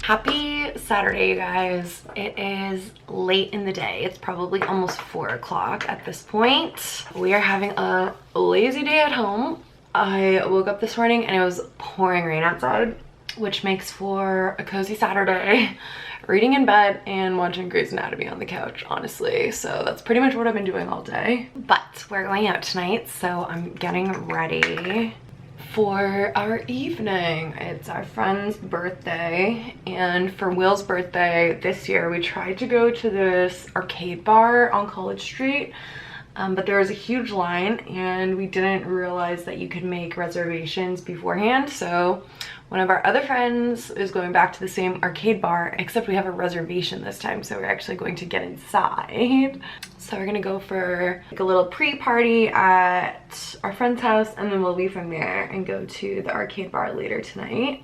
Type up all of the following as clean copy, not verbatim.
Happy Saturday, you guys. It is late in the day. It's probably almost 4 o'clock at this point. We are having a lazy day at home. I woke up this morning and it was pouring rain outside, which makes for a cozy Saturday, reading in bed and watching Grey's Anatomy on the couch, honestly. So that's pretty much what I've been doing all day. But we're going out tonight, so I'm getting ready for our evening. It's our friend's birthday, and for Will's birthday this year we tried to go to this arcade bar on College Street, but there was a huge line and we didn't realize that you could make reservations beforehand. So one of our other friends is going back to the same arcade bar, except we have a reservation this time, so we're actually going to get inside. So we're gonna go for like a little pre-party at our friend's house, and then we'll leave from there and go to the arcade bar later tonight.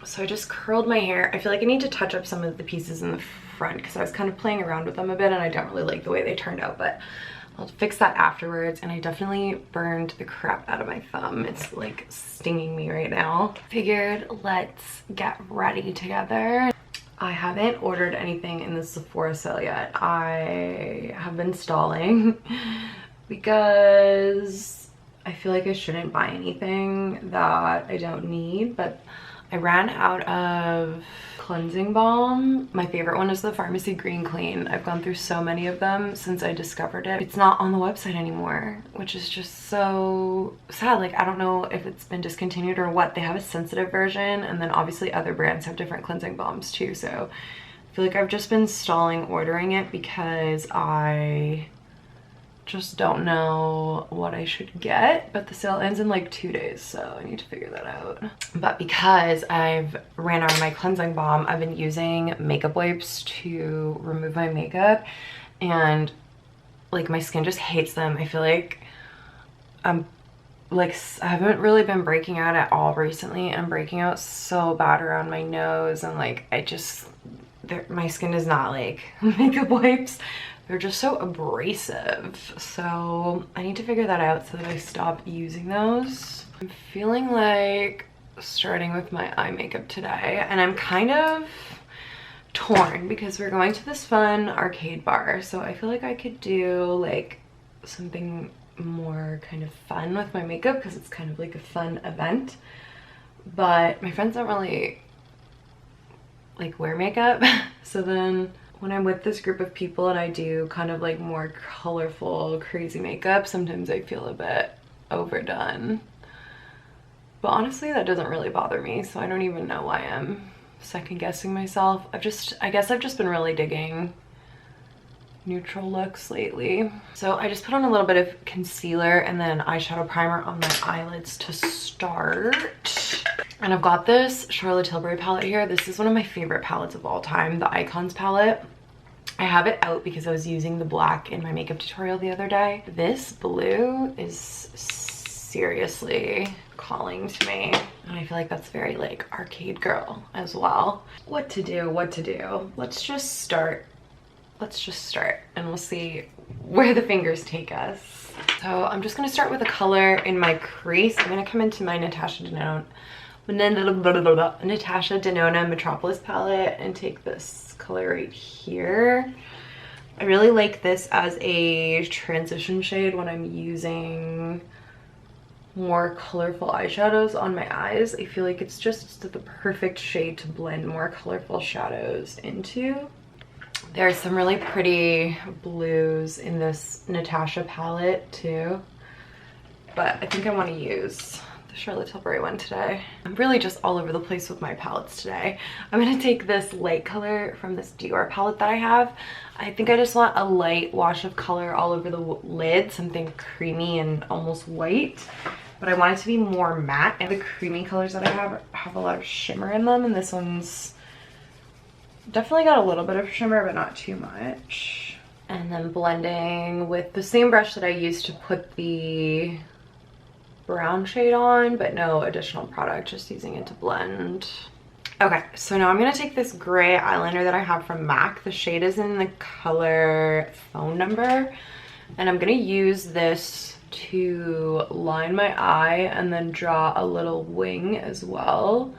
So I just curled my hair. I feel like I need to touch up some of the pieces in the front because I was kind of playing around with them a bit and I don't really like the way they turned out, but I'll fix that afterwards. And I definitely burned the crap out of my thumb. It's like stinging me right now. Figured let's get ready together. I haven't ordered anything in the Sephora sale yet. I have been stalling because I feel like I shouldn't buy anything that I don't need, but I ran out of cleansing balm. My favorite one is the Pharmacy Green Clean. I've gone through so many of them since I discovered it. It's not on the website anymore, which is just so sad. Like, I don't know if it's been discontinued or what. They have a sensitive version, and then obviously other brands have different cleansing balms too. So I feel like I've just been stalling ordering it because I just don't know what I should get, but the sale ends in like 2 days, so I need to figure that out. But because I've ran out of my cleansing balm, I've been using makeup wipes to remove my makeup, and like my skin just hates them. I feel like I haven't really been breaking out at all recently, and I'm breaking out so bad around my nose, and like my skin does not like makeup wipes. They're just so abrasive. So I need to figure that out so that I stop using those. I'm feeling like starting with my eye makeup today, and I'm kind of torn because we're going to this fun arcade bar. So I feel like I could do like something more kind of fun with my makeup because it's kind of like a fun event. But my friends don't really like wear makeup. So then when I'm with this group of people and I do kind of like more colorful, crazy makeup, sometimes I feel a bit overdone. But honestly, that doesn't really bother me, so I don't even know why I'm second guessing myself. I guess I've just been really digging neutral looks lately. So I just put on a little bit of concealer and then eyeshadow primer on my eyelids to start. And I've got this Charlotte Tilbury palette here. This is one of my favorite palettes of all time, the Icons palette. I have it out because I was using the black in my makeup tutorial the other day. This blue is seriously calling to me, and I feel like that's very like arcade girl as well. What to do, what to do. Let's just start and we'll see where the fingers take us. So I'm just gonna start with a color in my crease. I'm gonna come into my Natasha Denona Metropolis palette and take this color right here. I really like this as a transition shade when I'm using more colorful eyeshadows on my eyes. I feel like it's just the perfect shade to blend more colorful shadows into. There's some really pretty blues in this Natasha palette too, but I think I want to use the Charlotte Tilbury one today. I'm really just all over the place with my palettes today. I'm gonna take this light color from this Dior palette that I have. I think I just want a light wash of color all over the lid, something creamy and almost white, but I want it to be more matte. And the creamy colors that I have a lot of shimmer in them, and this one's definitely got a little bit of shimmer, but not too much. And then blending with the same brush that I used to put the brown shade on, but no additional product, just using it to blend. Okay, so now I'm gonna take this gray eyeliner that I have from MAC. The shade is in the color Phone Number, and I'm gonna use this to line my eye and then draw a little wing as well.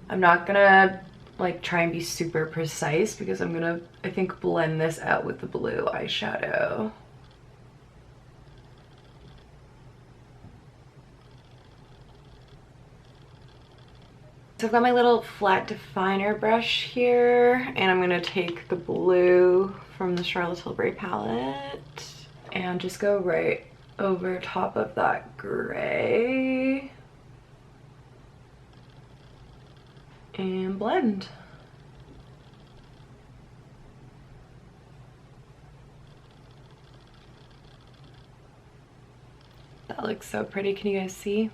I'm not gonna like try and be super precise because I'm gonna, I think, blend this out with the blue eyeshadow. So I've got my little flat definer brush here, and I'm gonna take the blue from the Charlotte Tilbury palette and just go right over top of that gray and blend. That looks so pretty. Can you guys see?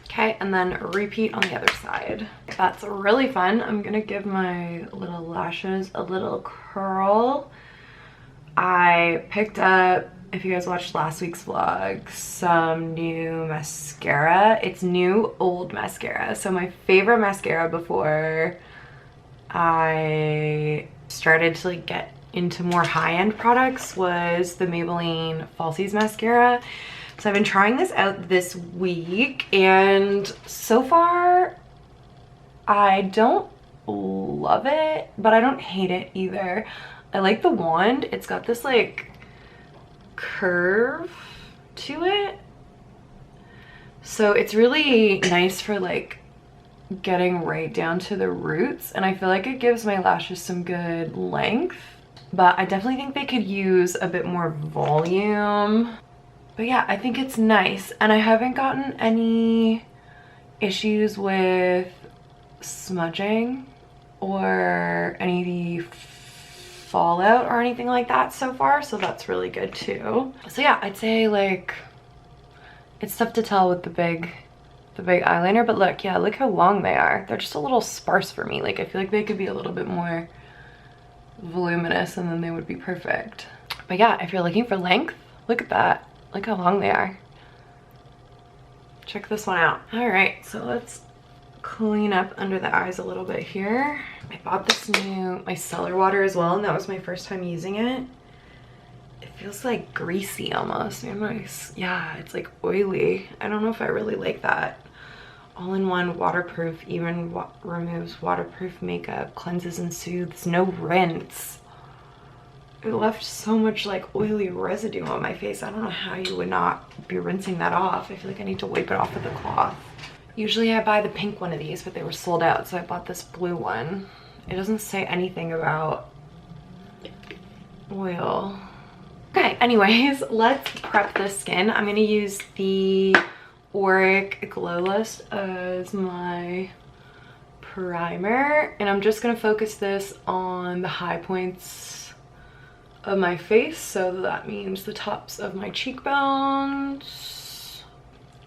Okay, and then repeat on the other side. That's really fun. I'm gonna give my little lashes a little curl. I picked up, if you guys watched last week's vlog, some new mascara. It's new old mascara. So my favorite mascara before I started to like get into more high-end products was the Maybelline Falsies mascara. So I've been trying this out this week, and so far I don't love it, but I don't hate it either. I like the wand. It's got this like curve to it, so it's really nice for like getting right down to the roots, and I feel like it gives my lashes some good length, but I definitely think they could use a bit more volume. But yeah, I think it's nice, and I haven't gotten any issues with smudging or any fallout or anything like that so far, so that's really good too. So yeah, I'd say like it's tough to tell with the big eyeliner, but look, yeah, look how long they are. They're just a little sparse for me. Like I feel like they could be a little bit more voluminous and then they would be perfect. But yeah, if you're looking for length, look at that. Look how long they are. Check this one out. All right, so let's clean up under the eyes a little bit here. I bought this new micellar water as well, and that was my first time using it. It feels like greasy almost. Yeah, it's like oily. I don't know if I really like that. All-in-one waterproof, even removes waterproof makeup, cleanses and soothes, no rinse. It left so much like oily residue on my face. I don't know how you would not be rinsing that off. I feel like I need to wipe it off with a cloth. Usually I buy the pink one of these, but they were sold out, so I bought this blue one. It doesn't say anything about oil. Okay, anyways, let's prep the skin. I'm gonna use the Auric Glow List as my primer, and I'm just gonna focus this on the high points of my face, so that means the tops of my cheekbones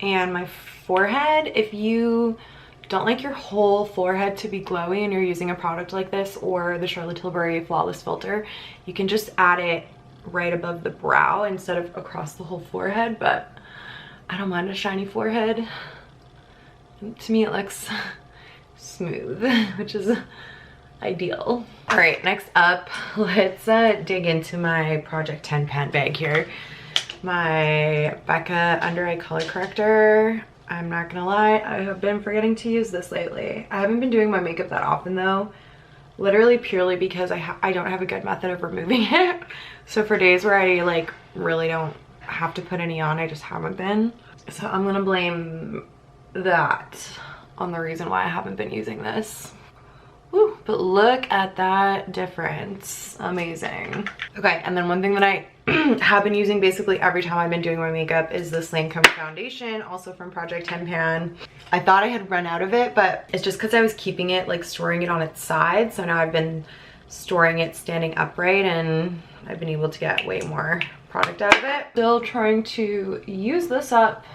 and my forehead. If you don't like your whole forehead to be glowy and you're using a product like this or the Charlotte Tilbury Flawless Filter, you can just add it right above the brow instead of across the whole forehead, but I don't mind a shiny forehead. To me it looks smooth, which is ideal. All right, next up, let's dig into my Project 10 pan bag here. My Becca under eye color corrector. I'm not gonna lie, I have been forgetting to use this lately. I haven't been doing my makeup that often though, literally purely because I don't have a good method of removing it. So for days where I like really don't have to put any on, I just haven't been. So I'm gonna blame that on the reason why I haven't been using this. Woo, but look at that difference. Amazing. Okay, and then one thing that I have been using basically every time I've been doing my makeup is this Lancome foundation, also from Project 10 Pan. I thought I had run out of it, but it's just because I was keeping it, like storing it on its side. So now I've been storing it standing upright and I've been able to get way more product out of it. Still trying to use this up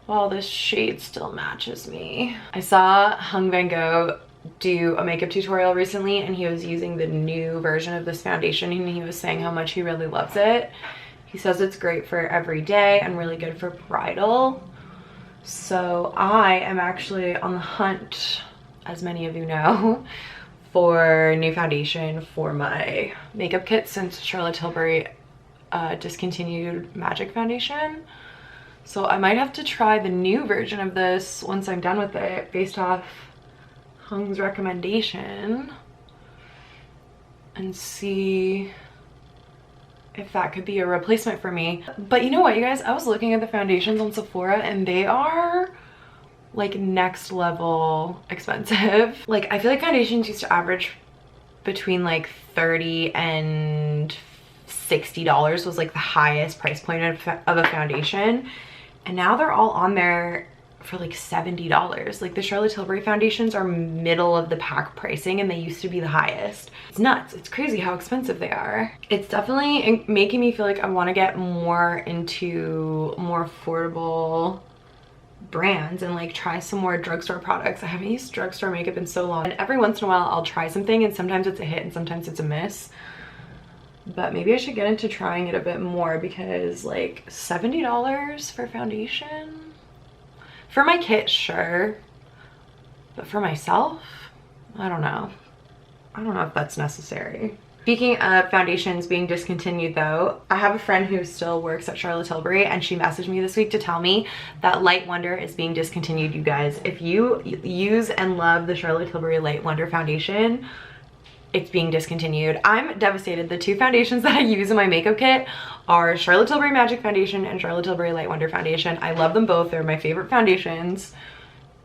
while this shade still matches me. I saw Hung Van Gogh do a makeup tutorial recently and he was using the new version of this foundation and he was saying how much he really loves it. He says it's great for every day and really good for bridal. So I am actually on the hunt, as many of you know, for new foundation for my makeup kit since Charlotte Tilbury discontinued Magic foundation. So I might have to try the new version of this once I'm done with it based off Hung's recommendation and see if that could be a replacement for me. But you know what, you guys, I was looking at the foundations on Sephora and they are like next level expensive. Like I feel like foundations used to average between like $30 and $60 was like the highest price point of a foundation, and now they're all on there for like $70. Like the Charlotte Tilbury foundations are middle of the pack pricing and they used to be the highest. It's nuts. It's crazy how expensive they are. It's definitely making me feel like I want to get more into more affordable brands and like try some more drugstore products. I haven't used drugstore makeup in so long, and every once in a while I'll try something and sometimes it's a hit and sometimes it's a miss. But maybe I should get into trying it a bit more because like $70 for foundation? For my kit, sure. But for myself, I don't know. I don't know if that's necessary. Speaking of foundations being discontinued though, I have a friend who still works at Charlotte Tilbury and she messaged me this week to tell me that Light Wonder is being discontinued, you guys. If you use and love the Charlotte Tilbury Light Wonder foundation, it's being discontinued. I'm devastated. The two foundations that I use in my makeup kit are Charlotte Tilbury Magic Foundation and Charlotte Tilbury Light Wonder Foundation. I love them both. They're my favorite foundations.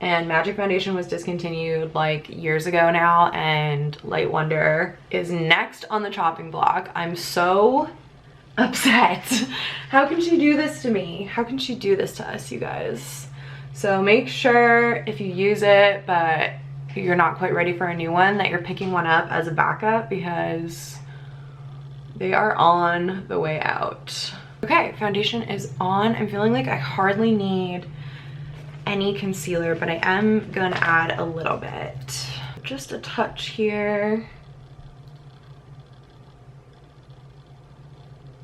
And Magic Foundation was discontinued like years ago now, and Light Wonder is next on the chopping block. I'm so upset. How can she do this to me? How can she do this to us, you guys? So make sure if you use it but you're not quite ready for a new one that you're picking one up as a backup because they are on the way out. Okay, foundation is on. I'm feeling like I hardly need any concealer, but I am gonna add a little bit. Just a touch here.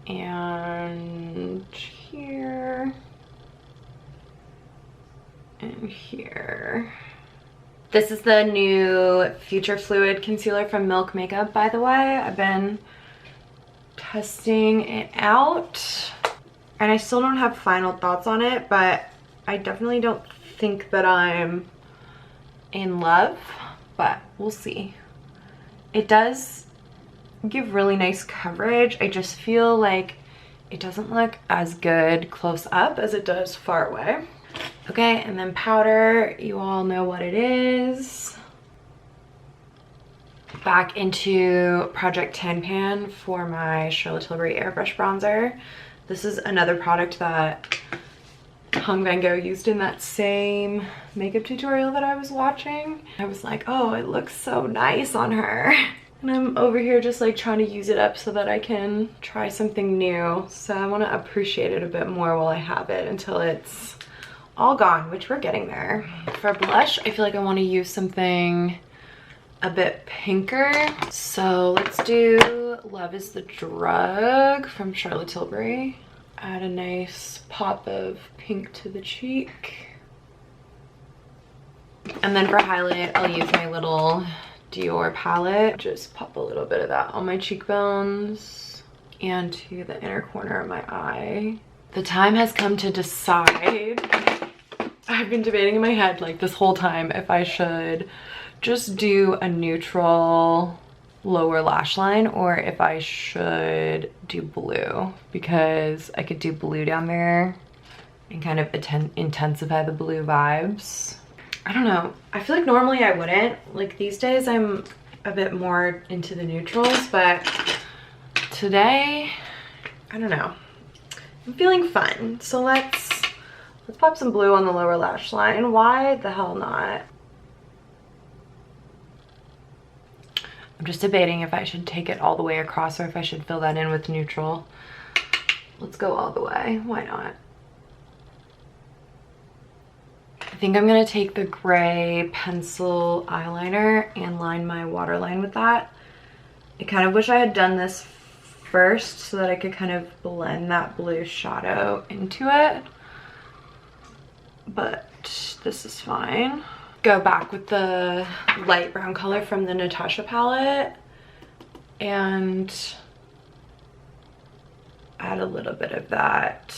And here. And here. This is the new Future Fluid Concealer from Milk Makeup, by the way. I've been testing it out and I still don't have final thoughts on it, but I definitely don't think that I'm in love, but we'll see. It does give really nice coverage. I just feel like it doesn't look as good close up as it does far away. Okay, and then powder, you all know what it is. Back into Project Tan Pan for my Charlotte Tilbury Airbrush Bronzer. This is another product that Hung Van Gogh used in that same makeup tutorial that I was watching. I was like, oh, it looks so nice on her. And I'm over here just like trying to use it up so that I can try something new. So I want to appreciate it a bit more while I have it until it's all gone, which we're getting there. For blush, I feel like I want to use something a bit pinker. So let's do Love is the Drug from Charlotte Tilbury. Add a nice pop of pink to the cheek. And then for highlight, I'll use my little Dior palette. Just pop a little bit of that on my cheekbones and to the inner corner of my eye. The time has come to decide. I've been debating in my head like this whole time if I should just do a neutral lower lash line or if I should do blue, because I could do blue down there and kind of intensify the blue vibes. I don't know. I feel like normally I wouldn't. Like these days I'm a bit more into the neutrals, but today, I don't know. I'm feeling fun. So let's pop some blue on the lower lash line. Why the hell not? I'm just debating if I should take it all the way across or if I should fill that in with neutral. Let's go all the way. Why not? I think I'm gonna take the gray pencil eyeliner and line my waterline with that. I kind of wish I had done this first so that I could kind of blend that blue shadow into it. But this is fine. Go back with the light brown color from the Natasha palette and add a little bit of that.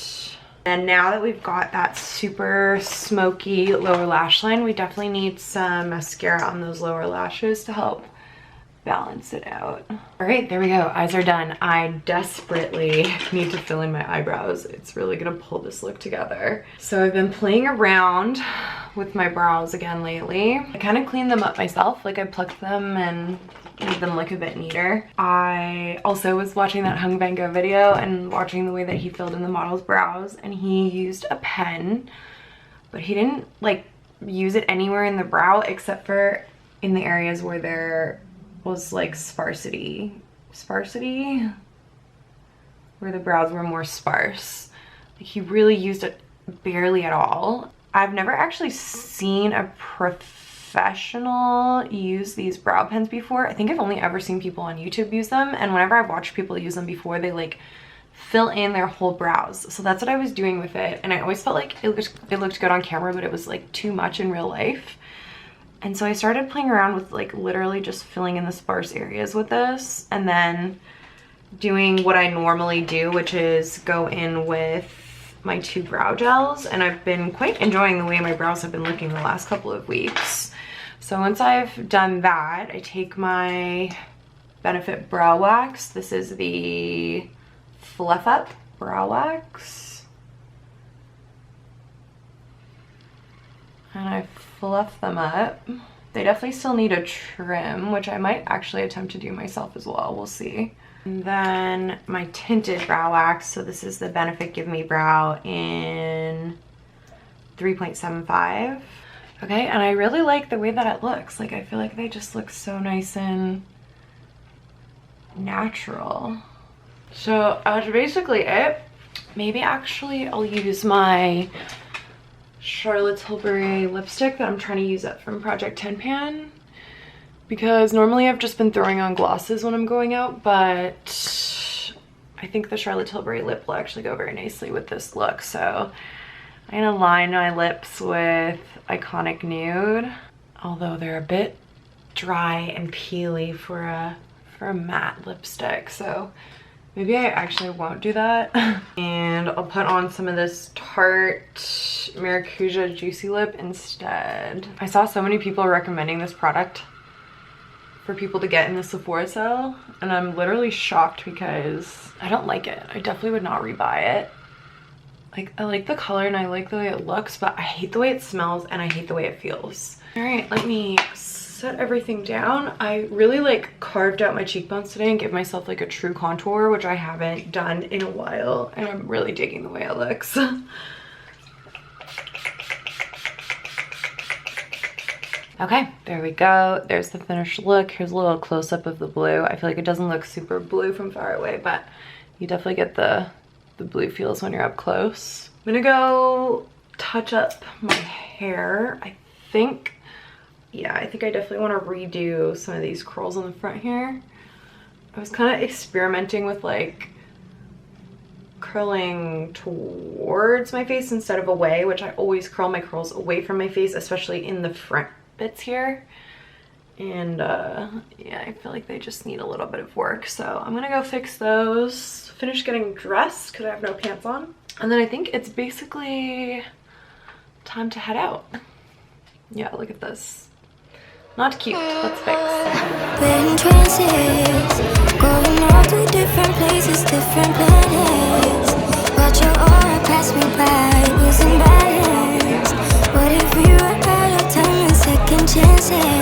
And now that we've got that super smoky lower lash line, we definitely need some mascara on those lower lashes to help balance it out. All right, there we go. Eyes are done. I desperately need to fill in my eyebrows. It's really gonna pull this look together. So I've been playing around with my brows again lately. I kind of cleaned them up myself. Like I plucked them and made them look a bit neater. I also was watching that Hung Van Gogh video and watching the way that he filled in the model's brows, and he used a pen, but he didn't like use it anywhere in the brow except for in the areas where there was like sparsity, where the brows were more sparse. Like he really used it barely at all. I've never actually seen a professional use these brow pens before. I think I've only ever seen people on YouTube use them, and whenever I've watched people use them before, they like fill in their whole brows. So that's what I was doing with it, and I always felt like it looked good on camera, but it was like too much in real life. And so I started playing around with like literally just filling in the sparse areas with this, and then doing what I normally do, which is go in with my 2 brow gels. And I've been quite enjoying the way my brows have been looking the last couple of weeks. So once I've done that, I take my Benefit Brow Wax. This is the Fluff Up Brow Wax. And I fluff them up. They definitely still need a trim, which I might actually attempt to do myself as well. We'll see. And then my tinted brow wax. So this is the Benefit Give Me Brow in 3.75. Okay, and I really like the way that it looks. Like I feel like they just look so nice and natural. So that's basically it. Maybe actually I'll use my Charlotte Tilbury lipstick that I'm trying to use up from Project 10 Pan, because normally I've just been throwing on glosses when I'm going out, but I think the Charlotte Tilbury lip will actually go very nicely with this look. So I'm gonna line my lips with Iconic Nude, although they're a bit dry and peely for a matte lipstick, so maybe I actually won't do that. And I'll put on some of this Tarte Maracuja Juicy Lip instead. I saw so many people recommending this product for people to get in the Sephora sale, and I'm literally shocked because I don't like it. I definitely would not rebuy it. Like, I like the color and I like the way it looks, but I hate the way it smells and I hate the way it feels. All right, let me set everything down. I really like carved out my cheekbones today and give myself like a true contour, which I haven't done in a while, and I'm really digging the way it looks. Okay, there we go. There's the finished look. Here's a little close-up of the blue. I feel like it doesn't look super blue from far away, but you definitely get the blue feels when you're up close. I'm gonna go touch up my hair. I think I definitely want to redo some of these curls on the front here. I was kind of experimenting with like curling towards my face instead of away, which I always curl my curls away from my face, especially in the front bits here. And yeah, I feel like they just need a little bit of work. So I'm gonna go fix those, finish getting dressed because I have no pants on. And then I think it's basically time to head out. Yeah, look at this. Not cute. Let's fix. We're in trances, going off to different places, different planets. Watch your aura pass me by, losing balance. What if we were out of time and second chances?